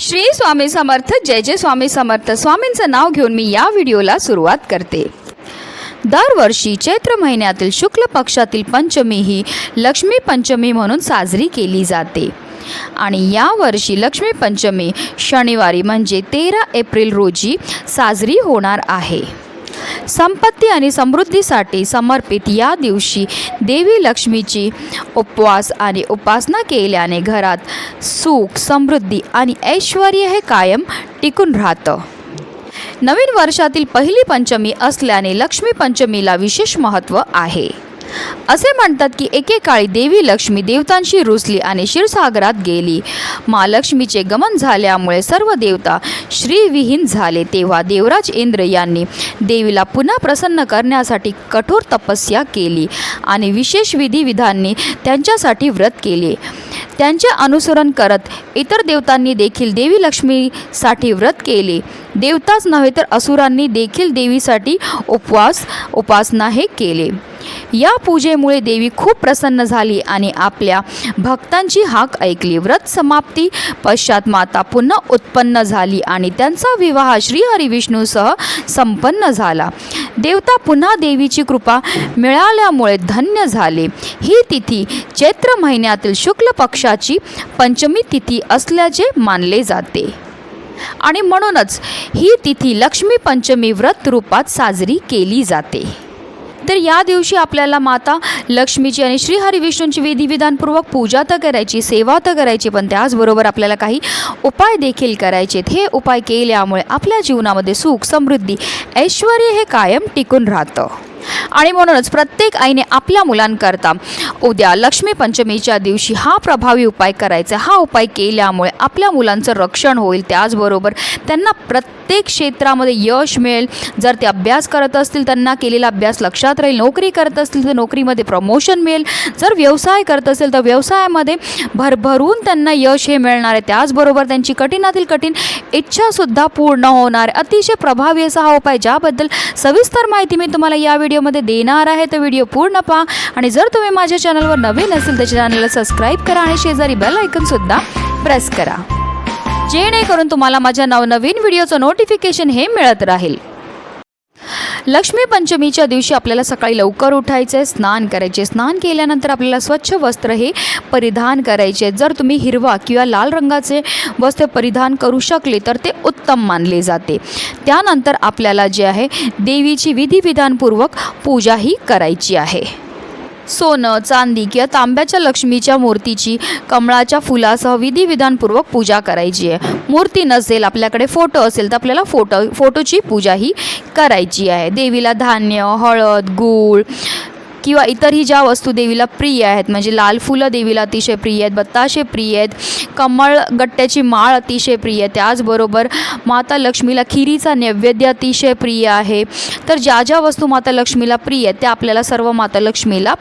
श्री स्वामी समर्थ. जय जय स्वामी समर्थ. स्वामींचं नाव घेऊन मी या व्हिडिओला सुरुवात करते. दरवर्षी चैत्र महिन्यातील शुक्ल पक्षातील पंचमी ही लक्ष्मी पंचमी म्हणून साजरी केली जाते आणि यावर्षी लक्ष्मी पंचमी शनिवारी म्हणजे 13 एप्रिल रोजी साजरी होणार आहे. संपत्ती आणि समृद्धीसाठी समर्पित या दिवशी देवी लक्ष्मीची उपवास आणि उपासना केल्याने घरात सुख, समृद्धी आणि ऐश्वर हे कायम टिकून राहतं. नवीन वर्षातील पहिली पंचमी असल्याने लक्ष्मी पंचमीला विशेष महत्त्व आहे. असे म्हणतात की एकेकाळी देवी लक्ष्मी देवतांशी रुसली आणि क्षीरसागरात गेली. महालक्ष्मीचे गमन झाल्यामुळे सर्व देवता श्रीविहीन झाले. तेव्हा देवराज इंद्र यांनी देवीला पुन्हा प्रसन्न करण्यासाठी कठोर तपस्या केली आणि विशेष विधिविधांनी त्यांच्यासाठी व्रत केले. त्यांचे अनुसरण करत इतर देवतांनी देखील देवी लक्ष्मीसाठी व्रत केले. देवताच नव्हे तर असुरांनी देखील देवीसाठी उपासना हे केले. या पूजेमुळे देवी खूप प्रसन्न झाली आणि आपल्या भक्तांची हाक ऐकली. व्रत समाप्ती पश्चात माता पुन्हा उत्पन्न झाली आणि त्यांचा विवाह श्रीहरी विष्णूसह संपन्न झाला. देवता पुन्हा देवीची कृपा मिळाल्यामुळे धन्य झाले. ही तिथी चैत्र महिन्यातील शुक्ल पक्षाची पंचमी तिथी असल्याचे मानले जाते आणि म्हणूनच ही तिथी लक्ष्मी पंचमी व्रत रूपात साजरी केली जाते. तर या दिवशी आपल्याला माता लक्ष्मीची आणि श्रीहरी विष्णूंची विधिविधानपूर्वक पूजा तर करायची, सेवा तर करायची, पण त्याचबरोबर आपल्याला काही उपाय देखील करायचे. हे उपाय केल्यामुळे आपल्या जीवनामध्ये सुख, समृद्धी, ऐश्वर हे कायम टिकून राहतं आणि म्हणूनच प्रत्येक आईने आपल्या मुलांकरता उद्या लक्ष्मी पंचमीच्या दिवशी हा प्रभावी उपाय करायचा. हा उपाय केल्यामुळे आपल्या मुलांचं रक्षण होईल. त्याचबरोबर त्यांना प्रत्येक क्षेत्रामध्ये यश मिळेल. जर ते अभ्यास करत असतील त्यांना केलेला अभ्यास लक्षात राहील. नोकरी करत असतील तर नोकरीमध्ये प्रमोशन मिळेल. जर व्यवसाय करत असेल तर व्यवसायामध्ये भरभरून त्यांना यश हे मिळणार आहे. त्याचबरोबर त्यांची कठीणातील कठीण इच्छासुद्धा पूर्ण होणार. अतिशय प्रभावी असा हा उपाय, ज्याबद्दल सविस्तर माहिती मी तुम्हाला या व्हिडिओमध्ये देणार आहे. तर व्हिडिओ पूर्ण पहा आणि जर तुम्ही माझ्या चॅनलवर नवीन असेल तर चॅनलला सबस्क्राईब करा आणि शेजारी बेल आयकॉनसुद्धा प्रेस करा, जेणेकरून तुम्हाला माझ्या नवनवीन व्हिडिओचं नोटिफिकेशन हे मिळत राहील. लक्ष्मी पंचमीच्या दिवशी आपल्याला सकाळी लवकर उठायचं आहे, स्नान करायचे. स्नान केल्यानंतर आपल्याला स्वच्छ वस्त्र हे परिधान करायचे. जर तुम्ही हिरवा किंवा लाल रंगाचे वस्त्र परिधान करू शकले तर ते उत्तम मानले जाते. त्यानंतर आपल्याला जे आहे देवीची विधिविधानपूर्वक पूजा ही करायची आहे. सोनं, चांदी किंवा तांब्याच्या लक्ष्मीच्या मूर्तीची कमळाच्या फुलासह विधिविधानपूर्वक पूजा करायची आहे. मूर्ती नसेल, आपल्याकडे फोटो असेल तर आपल्याला फोटोची पूजा ही करायची आहे. देवीला धान्य, हळद, गूळ किंवा इतरही ज्या वस्तू देवीला प्रिय आहेत, म्हणजे लाल फुलं देवीला अतिशय प्रिय आहेत, बत्ताशे प्रिय आहेत, कमळ गट्ट्याची माळ अतिशय प्रिय आहे. त्याचबरोबर माता लक्ष्मीला खिरीचा नैवेद्य अतिशय प्रिय आहे. तर ज्या ज्या वस्तू माता लक्ष्मीला प्रिय आहेत त्या आपल्याला सर्व माता लक्ष्मीला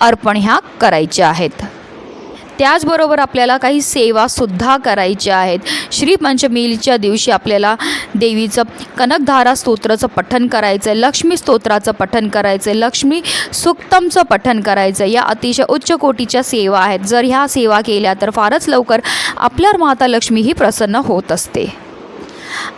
अर्पण ह्या करायच्या आहेत. त्याचबरोबर आपल्याला काही सेवासुद्धा करायच्या आहेत. श्री पंचमीच्या दिवशी आपल्याला देवीचं कनकधारा स्तोत्राचं पठण करायचं आहे, लक्ष्मी स्तोत्राचं पठण करायचं आहे, लक्ष्मी सुक्तमचं पठण करायचं आहे. या अतिशय उच्च कोटीच्या सेवा आहेत. जर ह्या सेवा केल्या तर फारच लवकर आपल्यावर माता लक्ष्मी ही प्रसन्न होत असते.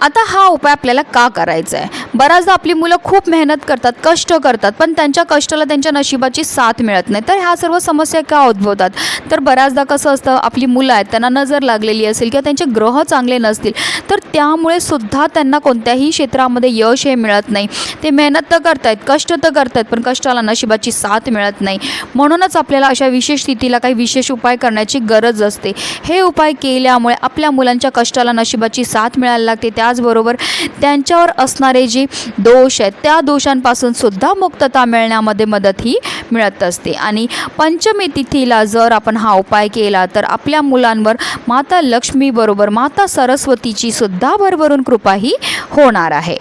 आता हा उपाय आपल्याला का करायचा आहे? बऱ्याचदा आपली मुलं खूप मेहनत करतात, कष्ट करतात, पण त्यांच्या कष्टाला त्यांच्या नशिबाची साथ मिळत नाही. तर ह्या सर्व समस्या का उद्भवतात? तर बऱ्याचदा कसं असतं, आपली मुलं आहेत त्यांना नजर लागलेली असेल किंवा त्यांचे ग्रह चांगले नसतील तर त्यामुळे सुद्धा त्यांना कोणत्याही क्षेत्रामध्ये यश हे मिळत नाही. ते मेहनत तर करतायत, कष्ट तर करतायत, पण कष्टाला नशिबाची साथ मिळत नाही. म्हणूनच आपल्याला अशा विशेष स्थितीला काही विशेष उपाय करण्याची गरज असते. हे उपाय केल्यामुळे आपल्या मुलांच्या कष्टाला नशिबाची साथ मिळायला लागते. त्याचबरोबर त्यांच्यावर असणारे जे दोष आहेत त्या दोषांपासून सुद्धा मुक्तता मिळण्यामध्ये मदत ही मिळत असते. आणि पंचमी तिथीला जर आपण हा उपाय केला तर आपल्या मुलांवर माता लक्ष्मीबरोबर माता सरस्वतीची सुद्धा भरभरून कृपा ही होणार आहे.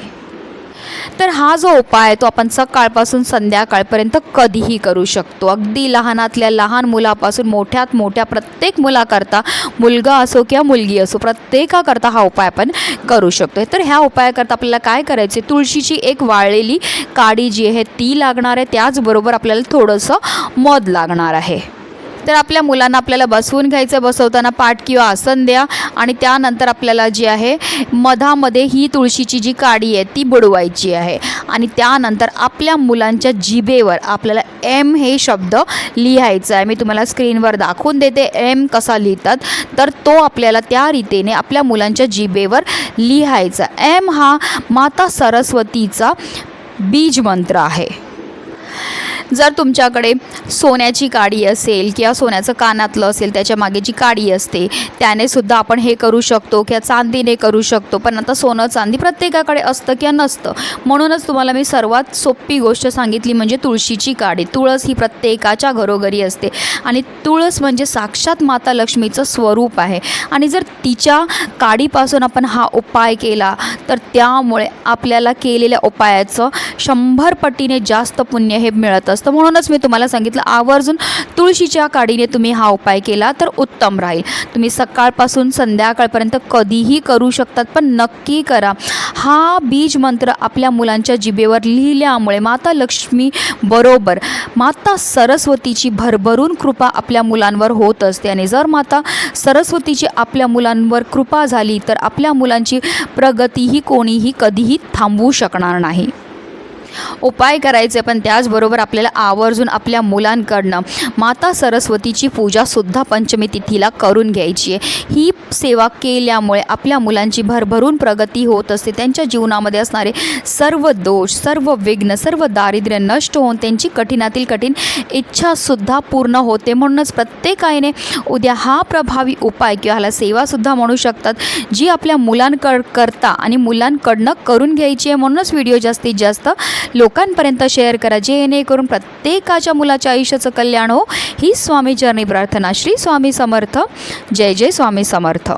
तर हा जो उपाय आहे तो आपण सकाळपासून संध्याकाळपर्यंत कधीही करू शकतो. अगदी लहानातल्या लहान मुलापासून मोठ्यात मोठ्या प्रत्येक मुलाकरता, मुलगा असो किंवा मुलगी असो, प्रत्येकाकरता हा उपाय आपण करू शकतो. तर ह्या उपायाकरता आपल्याला काय करायचे? तुळशीची एक वाळलेली काडी जी आहे ती लागणार आहे. त्याचबरोबर आपल्याला थोडंसं मध लागणार आहे. तर आपल्या मुलांना आपल्याला बसवून घ्यायचं, बसवताना पाठ किंवा आसन द्या आणि त्यानंतर आपल्याला जी आहे मधामध्ये ही तुळशीची जी काडी आहे ती बुडवायची आहे आणि त्यानंतर आपल्या मुलांच्या जिभेवर आपल्याला एम हे शब्द लिहायचा आहे. मी तुम्हाला स्क्रीनवर दाखवून देते एम कसा लिहितात, तर तो आपल्याला त्या रीतीने आपल्या मुलांच्या जिभेवर लिहायचा. एम हा माता सरस्वतीचा बीज मंत्र आहे. जर तुमच्याकडे सोन्याची काडी असेल किंवा सोन्याचं कानातलं असेल, त्याच्या मागे जी काडी असते त्याने सुद्धा आपण हे करू शकतो किंवा चांदीने करू शकतो. पण आता सोनं चांदी प्रत्येकाकडे असतं किंवा नसतं, म्हणूनच तुम्हाला मी सर्वात सोपी गोष्ट सांगितली म्हणजे तुळशीची काडी. तुळस ही प्रत्येकाच्या घरोघरी असते आणि तुळस म्हणजे साक्षात माता लक्ष्मीचं स्वरूप आहे आणि जर तिच्या काडीपासून आपण हा उपाय केला तर त्यामुळे आपल्याला केलेल्या उपायाचं 100 पटीने जास्त पुण्य हे मिळत असतं. म्हणूनच मी तुम्हाला सांगितलं आवर्जून तुळशीच्या काडीने तुम्ही हा उपाय केला तर उत्तम राहील. तुम्ही सकाळपासून संध्याकाळपर्यंत कधीही करू शकतात, पण नक्की करा. हा बीज मंत्र आपल्या मुलांच्या जिभेवर लिहिल्यामुळे माता लक्ष्मी बरोबर माता सरस्वतीची भरभरून कृपा आपल्या मुलांवर होत असते आणि जर माता सरस्वतीची आपल्या मुलांवर कृपा झाली तर आपल्या मुलांची प्रगतीही कोणीही कधीही थांबवू शकणार नाही. उपाय करायचे, पण त्याचबरोबर आपल्याला आवर्जून आपल्या मुलांकडनं माता सरस्वतीची पूजासुद्धा पंचमी तिथीला करून घ्यायची आहे. ही सेवा केल्यामुळे आपल्या मुलांची भरभरून प्रगती होत असते. त्यांच्या जीवनामध्ये असणारे सर्व दोष, सर्व विघ्न, सर्व दारिद्र्य नष्ट होऊन त्यांची कठीणातील कठीण इच्छासुद्धा पूर्ण होते. म्हणूनच प्रत्येक आईने उद्या हा प्रभावी उपाय किंवा ह्याला सेवासुद्धा म्हणू शकतात जी आपल्या मुलांकरता आणि मुलांकडनं करून घ्यायची आहे. म्हणूनच व्हिडिओ जास्तीत जास्त लोकांपर्यंत शेअर करा, जेणेकरून प्रत्येकाच्या मुलाच्या आयुष्याचं कल्याण हो. ही स्वामी चरणी प्रार्थना. श्री स्वामी समर्थ. जय जय स्वामी समर्थ.